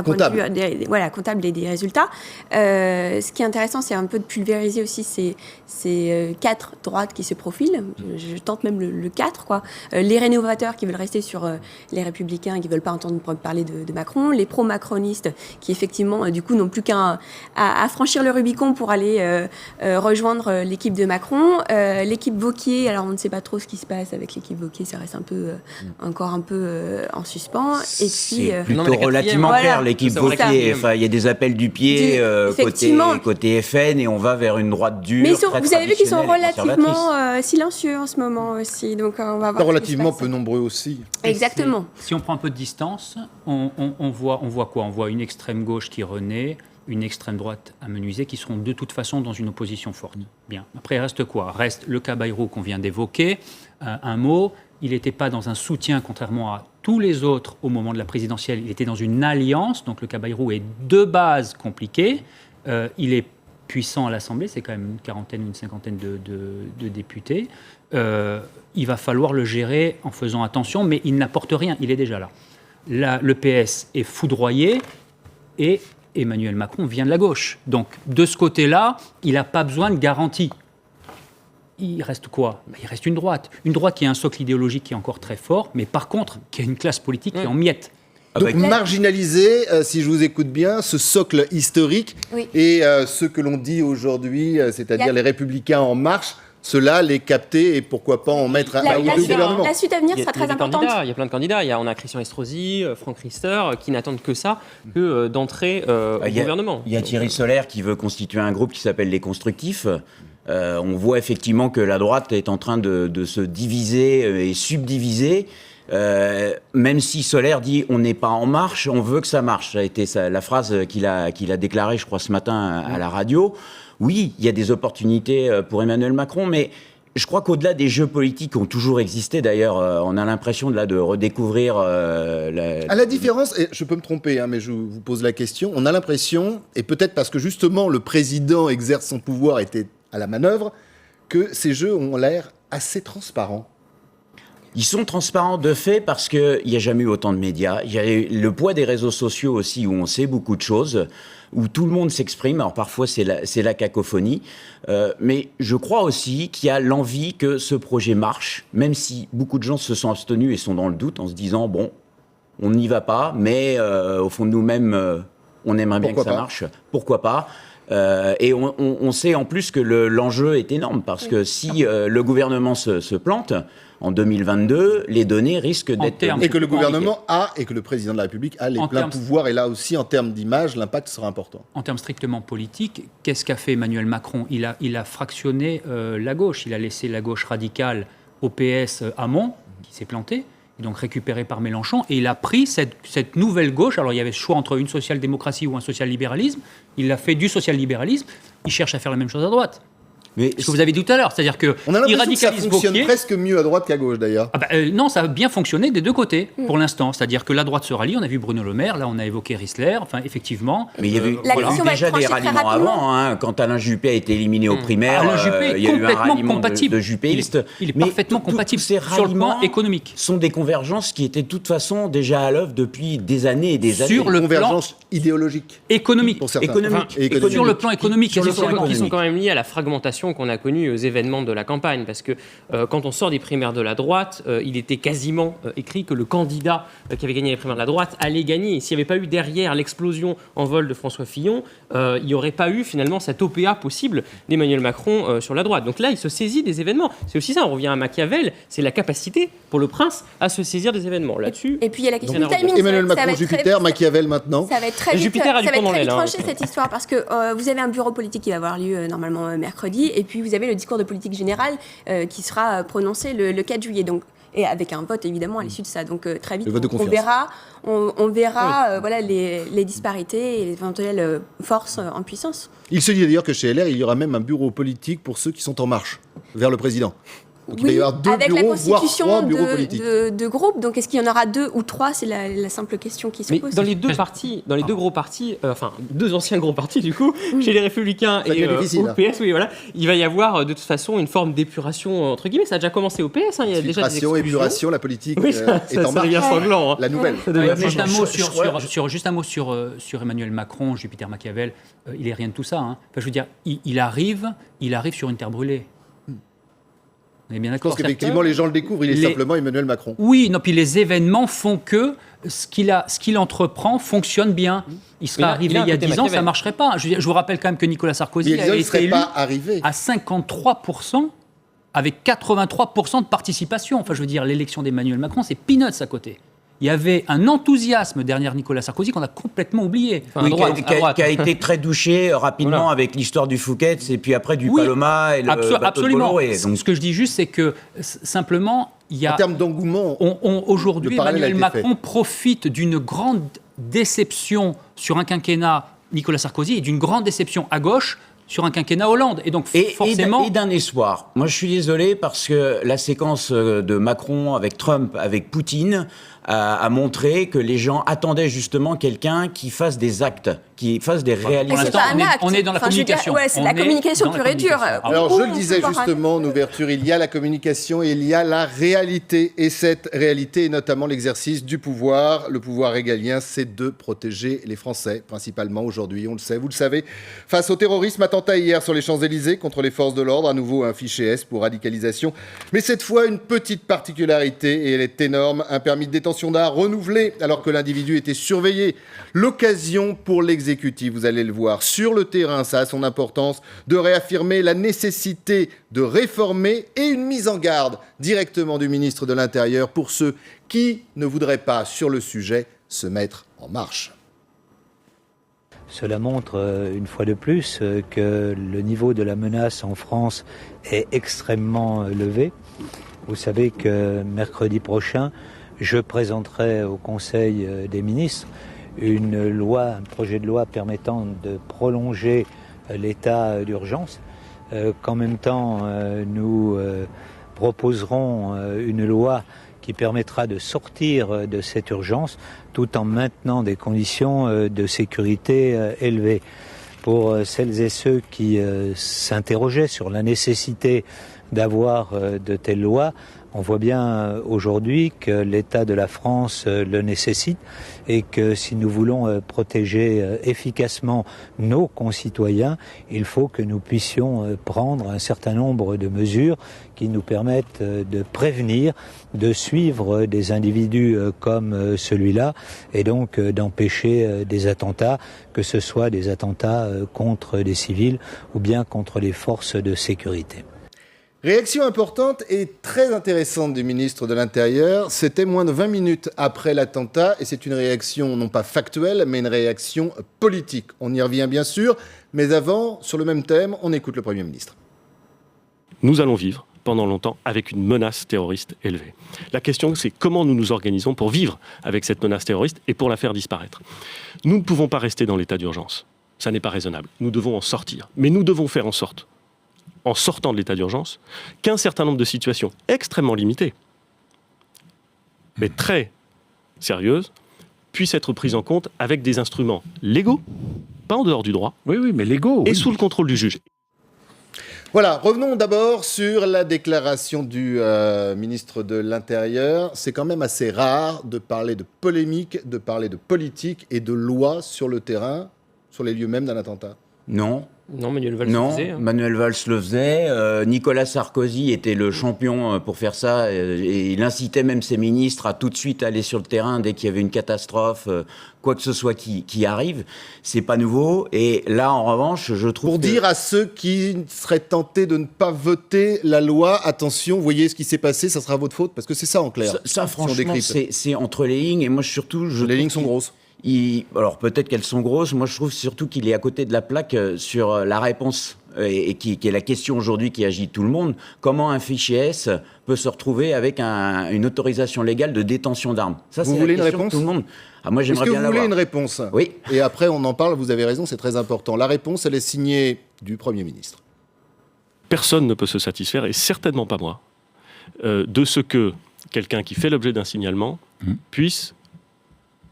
comptable. Comptable des résultats. Ce qui est intéressant, c'est un peu de pulvériser aussi ces quatre droites qui se profilent. Je tente même le 4, quoi. Les rénovateurs qui veulent rester sur les Républicains, qui veulent pas entendre parler de Macron. Les pro-macronistes qui, effectivement, du coup, n'ont plus qu'à franchir le Rubicon pour aller rejoindre l'équipe de Macron. L'équipe Wauquiez, alors on ne sait pas trop ce qui se passe avec l'équipe Wauquiez, ça reste encore un peu en suspens. Et puis, c'est plutôt relativement clair, l'équipe Wauquiez. Enfin, il y a des appels du pied côté FN et on va vers une droite dure. Mais vous avez vu qu'ils sont relativement silencieux en ce moment aussi. Donc on va voir. Relativement peu nombreux aussi. Exactement. Si on prend un peu de distance, on voit quoi? On voit une extrême gauche qui renaît, une extrême droite amenuisée, qui seront de toute façon dans une opposition forte. Bien. Après, il reste quoi? Reste le cas Bayrou qu'on vient d'évoquer. Un mot, il n'était pas dans un soutien, contrairement à tous les autres au moment de la présidentielle. Il était dans une alliance. Donc le cas Bayrou est de base compliqué. Il est puissant à l'Assemblée. C'est quand même une quarantaine, une cinquantaine de députés. Il va falloir le gérer en faisant attention, mais il n'apporte rien. Il est déjà là. Le PS est foudroyé et Emmanuel Macron vient de la gauche. Donc, de ce côté-là, il n'a pas besoin de garantie. Il reste quoi? Il reste une droite. Une droite qui a un socle idéologique qui est encore très fort, mais par contre, qui a une classe politique qui est en miettes. Donc, marginaliser, si je vous écoute bien, ce socle historique et ce que l'on dit aujourd'hui, c'est-à-dire les Républicains en marche, ceux-là, les capter et pourquoi pas en mettre au gouvernement. La suite à venir sera très importante. Il y a plein de candidats. On a Christian Estrosi, Franck Riester, qui n'attendent que ça, d'entrer au gouvernement. Il y a Thierry Solaire qui veut constituer un groupe qui s'appelle Les Constructifs. On voit effectivement que la droite est en train de se diviser et subdiviser. Même si Solaire dit on n'est pas en marche, on veut que ça marche. Ça a été la phrase qu'il a déclarée, je crois, ce matin à la radio. Oui, il y a des opportunités pour Emmanuel Macron, mais je crois qu'au-delà des jeux politiques qui ont toujours existé, d'ailleurs, on a l'impression de redécouvrir... À la différence, et je peux me tromper, mais je vous pose la question, on a l'impression, et peut-être parce que justement le président exerce son pouvoir, était à la manœuvre, que ces jeux ont l'air assez transparents. Ils sont transparents de fait parce qu'il n'y a jamais eu autant de médias. Il y a le poids des réseaux sociaux aussi où on sait beaucoup de choses, où tout le monde s'exprime. Alors parfois c'est la cacophonie. Mais je crois aussi qu'il y a l'envie que ce projet marche, même si beaucoup de gens se sont abstenus et sont dans le doute en se disant bon, on n'y va pas, mais au fond de nous-mêmes, on aimerait bien que ça marche. Pourquoi pas ? Et on sait en plus que l'enjeu est énorme parce que si le gouvernement se plante en 2022, les données risquent d'être... Et que le gouvernement et que le président de la République a les pleins pouvoirs. Et là aussi, en termes d'image, l'impact sera important. En termes strictement politiques, qu'est-ce qu'a fait Emmanuel Macron ? Il a fractionné la gauche. Il a laissé la gauche radicale au PS Hamon, qui s'est planté, donc récupéré par Mélenchon, et il a pris cette nouvelle gauche. Alors il y avait le choix entre une social-démocratie ou un social-libéralisme. Il a fait du social-libéralisme. Il cherche à faire la même chose à droite. Mais ce que vous avez dit tout à l'heure, c'est-à-dire que on a l'impression que ça fonctionne presque mieux à droite qu'à gauche d'ailleurs. Non, ça a bien fonctionné des deux côtés pour l'instant. C'est-à-dire que la droite se rallie. On a vu Bruno Le Maire, là on a évoqué Rissler. Enfin, effectivement. Mais il y a eu déjà des ralliements avant. Quand Alain Juppé a été éliminé aux primaires, Alain Juppé il y a eu un ralliement de juppéistes. Il est parfaitement compatible sur le plan économique. Sont des convergences qui étaient de toute façon déjà à l'œuvre depuis des années et des années. Sur le convergence idéologique, économique, pour certains. Sur le plan économique, qui sont quand même liés à la fragmentation qu'on a connue aux événements de la campagne, parce que quand on sort des primaires de la droite, il était quasiment écrit que le candidat qui avait gagné les primaires de la droite allait gagner. S'il n'y avait pas eu derrière l'explosion en vol de François Fillon, il n'y aurait pas eu finalement cette OPA possible d'Emmanuel Macron sur la droite. Donc là, il se saisit des événements. C'est aussi ça, on revient à Machiavel, c'est la capacité pour le prince à se saisir des événements. Là-dessus, et puis il y a la question du timing. Emmanuel Macron, Jupiter, Machiavel maintenant. Ça va être très vite, tranché cette histoire, parce que vous avez un bureau politique qui va avoir lieu normalement mercredi, et puis vous avez le discours de politique générale qui sera prononcé le 4 juillet. Donc, et avec un vote évidemment à l'issue de ça. Donc très vite, on verra voilà, les disparités et les éventuelles forces en puissance. Il se dit d'ailleurs que chez LR, il y aura même un bureau politique pour ceux qui sont en marche vers le président. Donc, il va y avoir deux avec bureaux, la constitution voire 3 bureaux politiques. de groupes. Donc est-ce qu'il y en aura 2 ou 3 ? C'est la simple question qui se pose. Dans les deux partis, dans les deux gros partis, enfin 2 anciens gros partis du coup, chez les Républicains et au PS, oui, voilà, il va y avoir de toute façon une forme d'épuration entre guillemets. Ça a déjà commencé au PS. Il y a déjà des épuration, la politique est en marche. Ça devient sanglant. La nouvelle. Juste un mot sur Emmanuel Macron, Jupiter Machiavel. Il est rien de tout ça. Enfin, je veux dire, il arrive sur une terre brûlée. On est bien d'accord. Parce qu'effectivement, les gens le découvrent, il est simplement Emmanuel Macron. Oui, non, puis les événements font que ce qu'il entreprend fonctionne bien. Il serait arrivé il y a 10 ans, ça ne marcherait pas. Je vous rappelle quand même que Nicolas Sarkozy a été élu à 53%, avec 83% de participation. Enfin, je veux dire, l'élection d'Emmanuel Macron, c'est peanuts à côté. Il y avait un enthousiasme derrière Nicolas Sarkozy qu'on a complètement oublié. Qui a été très douché rapidement avec l'histoire du Fouquet's et puis après du Paloma et le bateau de Bolloré. Donc, ce que je dis juste, c'est que simplement, il y a... En termes d'engouement, aujourd'hui, Emmanuel Macron profite d'une grande déception sur un quinquennat Nicolas Sarkozy et d'une grande déception à gauche sur un quinquennat Hollande. Et donc, forcément... Et d'un espoir. Moi, je suis désolé parce que la séquence de Macron avec Trump, avec Poutine, a montré que les gens attendaient justement quelqu'un qui fasse des actes, qui fasse des réalisations. On est dans la communication. C'est la communication pure et dure. Alors, je le disais justement en ouverture, il y a la communication et il y a la réalité. Et cette réalité est notamment l'exercice du pouvoir. Le pouvoir régalien, c'est de protéger les Français, principalement aujourd'hui, on le sait, vous le savez. Face au terrorisme, attentat hier sur les Champs-Élysées contre les forces de l'ordre, à nouveau un fichier S pour radicalisation. Mais cette fois, une petite particularité, et elle est énorme, un permis de détention d'art renouvelé alors que l'individu était surveillé. L'occasion pour l'exécutif, vous allez le voir, sur le terrain, ça a son importance, de réaffirmer la nécessité de réformer et une mise en garde directement du ministre de l'Intérieur pour ceux qui ne voudraient pas, sur le sujet, se mettre en marche. Cela montre une fois de plus que le niveau de la menace en France est extrêmement élevé. Vous savez que mercredi prochain, je présenterai au Conseil des ministres un projet de loi permettant de prolonger l'état d'urgence. Qu'en même temps, nous proposerons une loi qui permettra de sortir de cette urgence tout en maintenant des conditions de sécurité élevées. Pour celles et ceux qui s'interrogeaient sur la nécessité d'avoir de telles lois, on voit bien aujourd'hui que l'état de la France le nécessite et que si nous voulons protéger efficacement nos concitoyens, il faut que nous puissions prendre un certain nombre de mesures qui nous permettent de prévenir, de suivre des individus comme celui-là et donc d'empêcher des attentats, que ce soit des attentats contre des civils ou bien contre les forces de sécurité. Réaction importante et très intéressante du ministre de l'Intérieur. C'était moins de 20 minutes après l'attentat et c'est une réaction non pas factuelle, mais une réaction politique. On y revient bien sûr, mais avant, sur le même thème, on écoute le Premier ministre. Nous allons vivre pendant longtemps avec une menace terroriste élevée. La question, c'est comment nous nous organisons pour vivre avec cette menace terroriste et pour la faire disparaître. Nous ne pouvons pas rester dans l'état d'urgence. Ça n'est pas raisonnable. Nous devons en sortir. Mais nous devons faire en sorte, en sortant de l'état d'urgence, qu'un certain nombre de situations extrêmement limitées, mais très sérieuses, puissent être prises en compte avec des instruments légaux, pas en dehors du droit, oui, mais légaux, et sous le contrôle du juge. Voilà, revenons d'abord sur la déclaration du ministre de l'Intérieur. C'est quand même assez rare de parler de polémique, de parler de politique et de loi sur le terrain, sur les lieux mêmes d'un attentat. Non. Non, Manuel Valls le faisait. Manuel Valls le faisait. Nicolas Sarkozy était le champion pour faire ça. Et il incitait même ses ministres à tout de suite aller sur le terrain dès qu'il y avait une catastrophe, quoi que ce soit qui arrive. C'est pas nouveau. Et là, en revanche, je trouve Pour dire à ceux qui seraient tentés de ne pas voter la loi, attention, vous voyez ce qui s'est passé, ça sera votre faute, parce que c'est ça en clair. Ça franchement, c'est entre les lignes. Et moi, surtout... Les lignes sont grosses. Alors peut-être qu'elles sont grosses, moi je trouve surtout qu'il est à côté de la plaque sur la réponse et qui est la question aujourd'hui qui agite tout le monde. Comment un fichier S peut se retrouver avec une autorisation légale de détention d'armes? Ça, vous c'est voulez la question une réponse de tout le monde. Moi j'aimerais bien l'avoir. Est-ce que vous voulez une réponse? Oui. Et après on en parle, vous avez raison, c'est très important. La réponse, elle est signée du Premier ministre. Personne ne peut se satisfaire, et certainement pas moi, de ce que quelqu'un qui fait l'objet d'un signalement puisse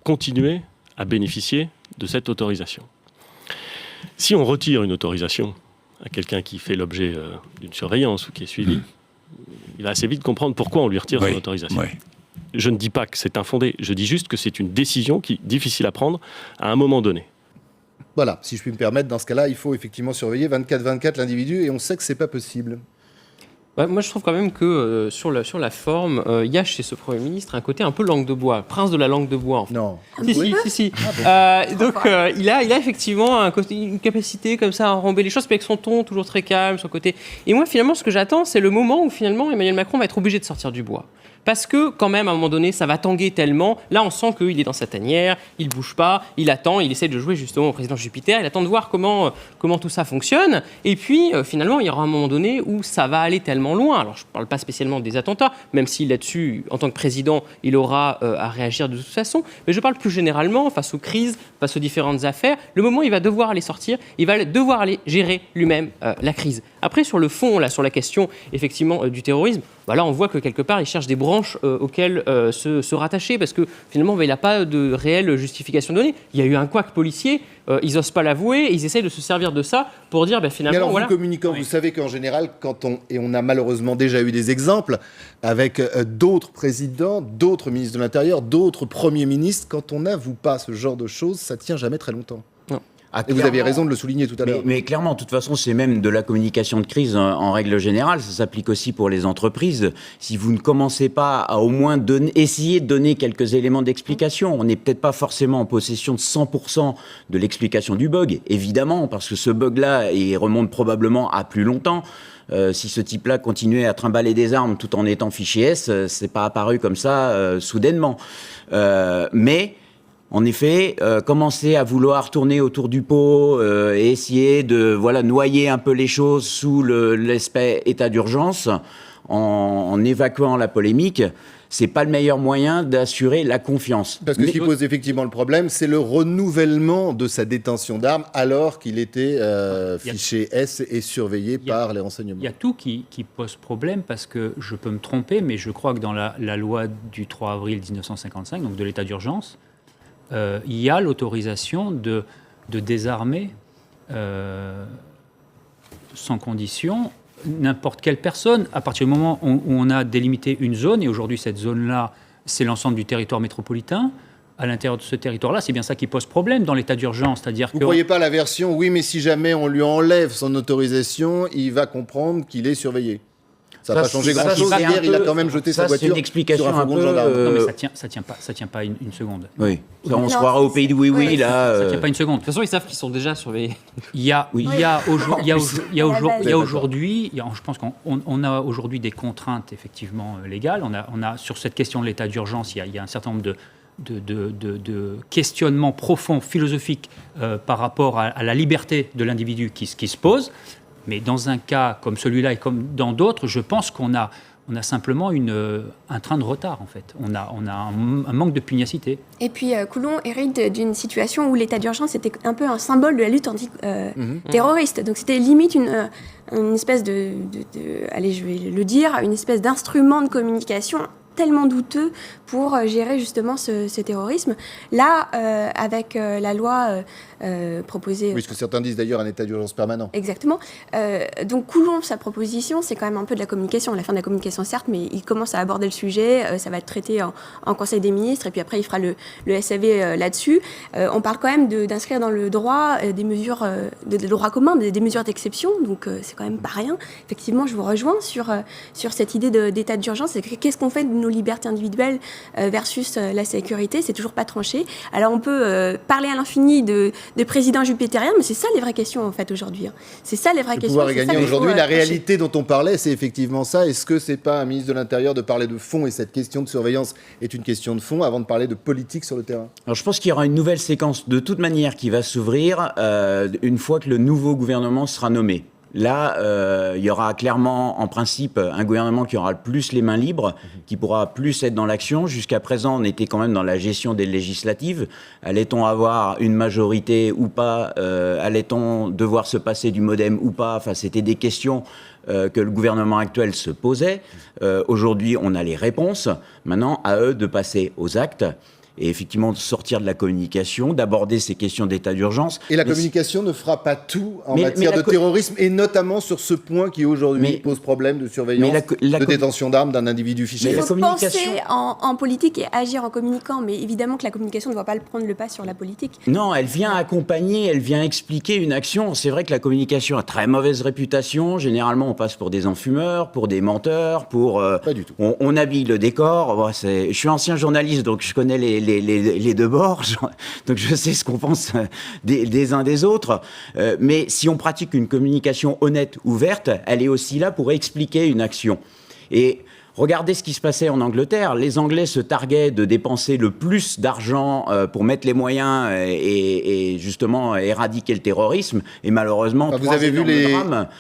continuer à bénéficier de cette autorisation. Si on retire une autorisation à quelqu'un qui fait l'objet d'une surveillance ou qui est suivi, il va assez vite comprendre pourquoi on lui retire son autorisation. Je ne dis pas que c'est infondé, je dis juste que c'est une décision qui est difficile à prendre à un moment donné. Voilà, si je puis me permettre, dans ce cas-là, il faut effectivement surveiller 24/24 l'individu et on sait que c'est pas possible. Moi, je trouve quand même que sur la forme, il y a chez ce Premier ministre un côté un peu langue de bois, prince de la langue de bois. En fait. Non. Si. Donc, il a effectivement une capacité comme ça à enrober les choses, mais avec son ton toujours très calme, son côté. Et moi, finalement, ce que j'attends, c'est le moment où finalement Emmanuel Macron va être obligé de sortir du bois. Parce que, quand même, à un moment donné, ça va tanguer tellement. Là, on sent qu'il est dans sa tanière, il ne bouge pas, il attend, il essaie de jouer justement au président Jupiter, il attend de voir comment tout ça fonctionne. Et puis, finalement, il y aura un moment donné où ça va aller tellement loin. Alors, je ne parle pas spécialement des attentats, même si là-dessus, en tant que président, il aura à réagir de toute façon. Mais je parle plus généralement, face aux crises, face aux différentes affaires. Le moment où il va devoir aller sortir, il va devoir aller gérer lui-même la crise. Après, sur le fond, là, sur la question, effectivement, du terrorisme, là, on voit que quelque part, il cherche des branches auxquelles se rattacher, parce que finalement, il n'a pas de réelle justification donnée. Il y a eu un couac policier, ils n'osent pas l'avouer, ils essayent de se servir de ça pour dire, finalement, mais alors, voilà. vous communicant, vous savez qu'en général, et on a malheureusement déjà eu des exemples avec d'autres présidents, d'autres ministres de l'Intérieur, d'autres premiers ministres, quand on n'avoue pas ce genre de choses, ça tient jamais très longtemps. Et vous aviez raison de le souligner tout à l'heure. Mais clairement, de toute façon, c'est même de la communication de crise en règle générale. Ça s'applique aussi pour les entreprises. Si vous ne commencez pas à au moins essayer de donner quelques éléments d'explication, on n'est peut-être pas forcément en possession de 100% de l'explication du bug, évidemment, parce que ce bug-là, il remonte probablement à plus longtemps. Si ce type-là continuait à trimballer des armes tout en étant fichier S, c'est pas apparu comme ça soudainement. Mais En effet, commencer à vouloir tourner autour du pot et essayer de noyer un peu les choses sous l'aspect état d'urgence en évacuant la polémique, c'est pas le meilleur moyen d'assurer la confiance. Parce que ce qui pose effectivement le problème, c'est le renouvellement de sa détention d'armes alors qu'il était fiché S et surveillé par les renseignements. Il y a tout qui pose problème parce que je peux me tromper, mais je crois que dans la loi du 3 avril 1955, donc de l'état d'urgence, il y a l'autorisation de désarmer sans condition n'importe quelle personne à partir du moment où on a délimité une zone, et aujourd'hui cette zone-là, c'est l'ensemble du territoire métropolitain. À l'intérieur de ce territoire-là, c'est bien ça qui pose problème dans l'état d'urgence, c'est-à-dire Vous ne croyez pas la version « oui, mais si jamais on lui enlève son autorisation, il va comprendre qu'il est surveillé ». Ça n'a pas changé grand-chose. Hier, il a quand même jeté sa voiture une explication sur un fourgon de gendarme. Non, mais ça tient pas une seconde. Oui, ça, on se croira au pays de oui, là... Ça tient pas une seconde. De toute façon, ils savent qu'ils sont déjà surveillés. Il y a aujourd'hui, je pense qu'on a aujourd'hui des contraintes effectivement légales. On a sur cette question de l'état d'urgence, il y a un certain nombre de questionnements profonds, philosophiques par rapport à la liberté de l'individu qui se posent. Mais dans un cas comme celui-là et comme dans d'autres, je pense qu'on a simplement un train de retard, en fait. On a un manque de pugnacité. Et puis, Coulon hérite d'une situation où l'état d'urgence était un peu un symbole de la lutte anti-terroriste. Donc, c'était limite une espèce allez, je vais le dire, une espèce d'instrument de communication tellement douteux pour gérer justement ce terrorisme. Là, avec la loi proposée... Oui, ce que certains disent d'ailleurs, un état d'urgence permanent. Exactement. Donc Coulon, sa proposition, c'est quand même un peu de la communication. La fin de la communication, certes, mais il commence à aborder le sujet. Ça va être traité en Conseil des ministres, et puis après, il fera le SAV là-dessus. On parle quand même d'inscrire dans le droit des mesures de droit commun, des mesures d'exception. Donc c'est quand même pas rien. Effectivement, je vous rejoins sur cette idée d'état d'urgence. Qu'est-ce qu'on fait de nos libertés individuelles versus la sécurité? C'est toujours pas tranché. Alors on peut parler à l'infini de président jupitérien, mais c'est ça les vraies questions en fait aujourd'hui. C'est ça les vraies questions. Pouvoir gagner aujourd'hui, la réalité dont on parlait, c'est effectivement ça. Est-ce que c'est pas un ministre de l'Intérieur de parler de fond, et cette question de surveillance est une question de fond, avant de parler de politique sur le terrain? Alors je pense qu'il y aura une nouvelle séquence de toute manière qui va s'ouvrir une fois que le nouveau gouvernement sera nommé. Là, il y aura clairement, en principe, un gouvernement qui aura plus les mains libres, qui pourra plus être dans l'action. Jusqu'à présent, on était quand même dans la gestion des législatives. Allait-on avoir une majorité ou pas? Allait-on devoir se passer du modem ou pas? Enfin, c'était des questions que le gouvernement actuel se posait. Aujourd'hui, on a les réponses. Maintenant, à eux de passer aux actes. Et effectivement de sortir de la communication, d'aborder ces questions d'état d'urgence. Et la communication ne fera pas tout en matière de terrorisme, et notamment sur ce point qui aujourd'hui pose problème de surveillance, de détention d'armes d'un individu fiché. Il faut penser en politique et agir en communiquant, mais évidemment que la communication ne doit pas prendre le pas sur la politique. Non, elle vient accompagner, elle vient expliquer une action. C'est vrai que la communication a très mauvaise réputation. Généralement, on passe pour des enfumeurs, pour des menteurs, Pas du tout. On habille le décor. Bon, je suis ancien journaliste, donc je connais les deux bords, donc je sais ce qu'on pense des uns des autres. Mais si on pratique une communication honnête, ouverte, elle est aussi là pour expliquer une action. Et regardez ce qui se passait en Angleterre. Les Anglais se targuaient de dépenser le plus d'argent pour mettre les moyens et justement éradiquer le terrorisme. Et malheureusement, vous avez vu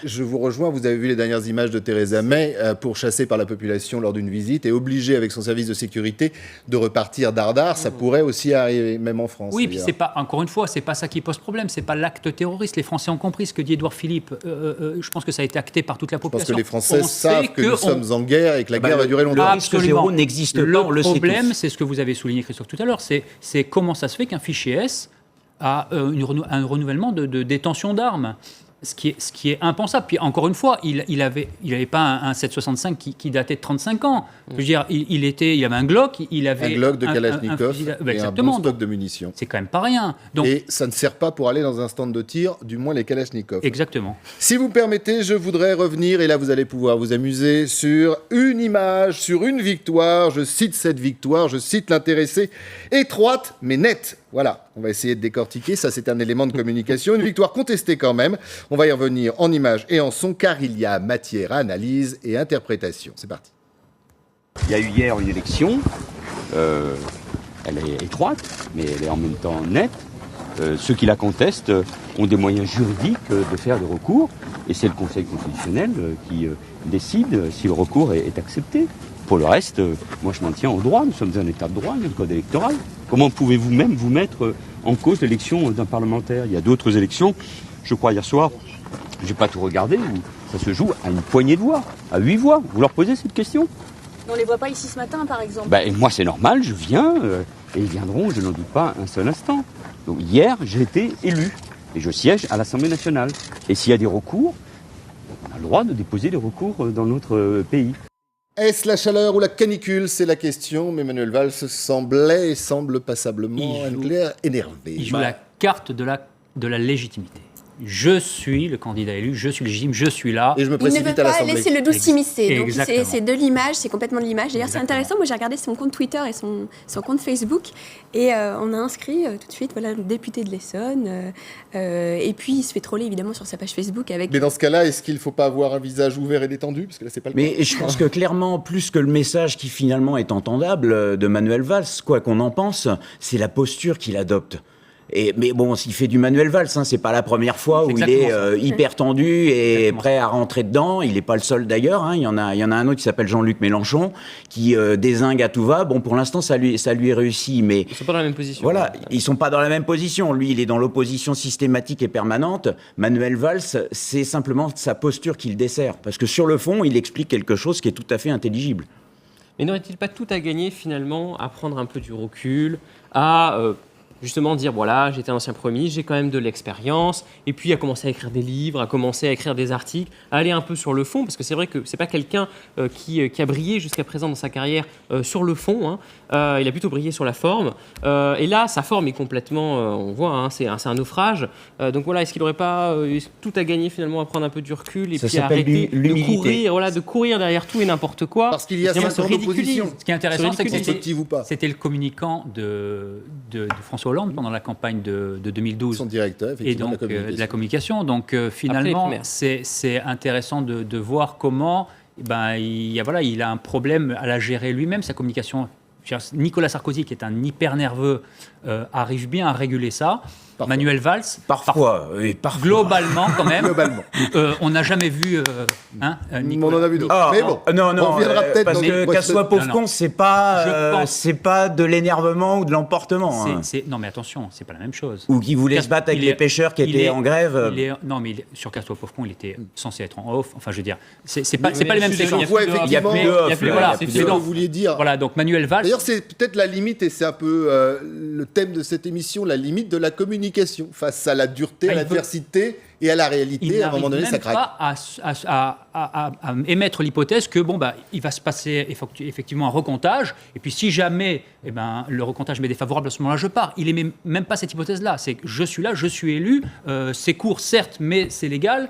je vous rejoins, vous avez vu les dernières images de Theresa May, pourchassée par la population lors d'une visite et obligée avec son service de sécurité de repartir dardard. Ça pourrait aussi arriver, même en France. Oui, puis c'est pas, encore une fois, c'est pas ça qui pose problème. C'est pas l'acte terroriste. Les Français ont compris ce que dit Édouard Philippe. Je pense que ça a été acté par toute la population. Je pense que les Français savent que nous sommes en guerre et que la guerre va durer longtemps. Absolument. N'existe pas. Le problème, c'est ce que vous avez souligné, Christophe, tout à l'heure, c'est comment ça se fait qu'un fichier S a un renouvellement de détention d'armes. Ce qui est impensable. Puis encore une fois, il avait pas un 7,65 qui datait de 35 ans. Je veux dire, il avait un Glock, il avait un Glock de Kalachnikov et un bon stock de munitions. C'est quand même pas rien. Donc, et ça ne sert pas pour aller dans un stand de tir, du moins les Kalachnikov. Exactement. Si vous permettez, je voudrais revenir, et là vous allez pouvoir vous amuser, sur une image, sur une victoire. Je cite cette victoire, je cite l'intéressé, étroite mais nette. Voilà, on va essayer de décortiquer, ça c'est un élément de communication, une victoire contestée quand même. On va y revenir en images et en son, car il y a matière à analyse et interprétation. C'est parti. Il y a eu hier une élection, Elle est étroite, mais elle est en même temps nette. Ceux qui la contestent ont des moyens juridiques de faire des recours, et c'est le Conseil constitutionnel qui décide si le recours est accepté. Pour le reste, moi je m'en tiens au droit, nous sommes un État de droit, il y a le code électoral. Comment pouvez-vous même vous mettre en cause l'élection d'un parlementaire? Il y a d'autres élections, je crois hier soir, je n'ai pas tout regardé, où ça se joue à une poignée de voix, à 8 voix. Vous leur posez cette question? On ne les voit pas ici ce matin, par exemple. Et moi c'est normal, je viens, et ils viendront, je n'en doute pas un seul instant. Donc hier, j'ai été élu, et je siège à l'Assemblée nationale. Et s'il y a des recours, on a le droit de déposer des recours dans notre pays. Est-ce la chaleur ou la canicule? C'est la question, mais Manuel Valls semble passablement énervé. Il joue la carte de la légitimité. Je suis le candidat élu, je suis légitime, je suis là. Et je me précipite à l'Assemblée. Il ne veut pas laisser le doute s'immiscer. Donc Exactement. c'est de l'image, c'est complètement de l'image. D'ailleurs, c'est intéressant. Moi, j'ai regardé son compte Twitter et son compte Facebook. Et on a inscrit tout de suite le député de l'Essonne. Et puis, il se fait troller, évidemment, sur sa page Facebook. Mais dans ce cas-là, est-ce qu'il ne faut pas avoir un visage ouvert et détendu? Parce que là, c'est pas le cas. Mais je pense que clairement, plus que le message qui finalement est entendable de Manuel Valls, quoi qu'on en pense, c'est la posture qu'il adopte. Mais bon, s'il fait du Manuel Valls, c'est pas la première fois où il est hyper tendu et prêt à rentrer dedans. Il n'est pas le seul d'ailleurs. Il y en a un autre qui s'appelle Jean-Luc Mélenchon qui dézingue à tout va. Bon, pour l'instant, ça lui réussit, mais ils sont pas dans la même position. Voilà, ils sont pas dans la même position. Lui, il est dans l'opposition systématique et permanente. Manuel Valls, c'est simplement sa posture qu'il dessert, parce que sur le fond, il explique quelque chose qui est tout à fait intelligible. Mais n'aurait-il pas tout à gagner finalement à prendre un peu du recul, à justement dire voilà, j'étais un ancien Premier ministre, j'ai quand même de l'expérience, et puis à commencer à écrire des livres, à commencer à écrire des articles, à aller un peu sur le fond, parce que c'est vrai que c'est pas quelqu'un qui a brillé jusqu'à présent dans sa carrière sur le fond, il a plutôt brillé sur la forme, et là sa forme est complètement, on voit, c'est un naufrage, donc voilà, est-ce qu'il n'aurait pas tout à gagner finalement à prendre un peu du recul et puis à arrêter de courir derrière tout et n'importe quoi, parce qu'il y a 5 ans d'opposition. Ce qui est intéressant, c'est que c'était le communicant de François Hollande pendant la campagne de 2012. Son directeur, effectivement, et donc, de la communication. Donc finalement, c'est intéressant de voir comment il a un problème à la gérer lui-même, sa communication. Nicolas Sarkozy, qui est un hyper nerveux, arrive bien à réguler ça. Parfois. Manuel Valls, parfois. Globalement, quand même. On n'a jamais vu. On en a vu d'autres. Mais bon, non, on reviendra peut-être parce que qu'à soit pauvre con, c'est pas de l'énervement ou de l'emportement. Non, mais attention, c'est pas la même chose. Ou qui voulait se battre avec les pêcheurs qui étaient en grève. Non, mais sur qu'à soit pauvre con, il était censé être en off. Enfin, je veux dire, c'est pas les mêmes séquences. Il y a plus de voilà, c'est ce que vous vouliez dire. Voilà, donc Manuel Valls. D'ailleurs, c'est peut-être la limite, et c'est un peu le thème de cette émission, la limite de la communication face à la dureté, à l'adversité et à la réalité. À un moment donné, ça craque. Il n'arrive pas à émettre l'hypothèse que il va se passer effectivement un recomptage, et puis si jamais le recomptage m'est défavorable, à ce moment-là, je pars. Il n'émet même pas cette hypothèse-là. C'est que je suis là, je suis élu, c'est court, certes, mais c'est légal,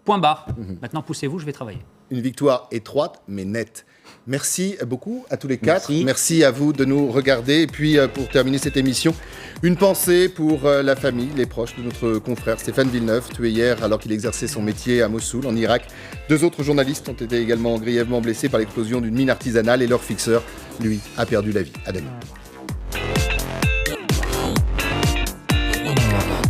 point barre. Maintenant, poussez-vous, je vais travailler. Une victoire étroite, mais nette. Merci beaucoup à tous les quatre. Merci à vous de nous regarder. Et puis, pour terminer cette émission, une pensée pour la famille, les proches de notre confrère Stéphane Villeneuve, tué hier alors qu'il exerçait son métier à Mossoul, en Irak. 2 autres journalistes ont été également grièvement blessés par l'explosion d'une mine artisanale et leur fixeur, lui, a perdu la vie. À demain.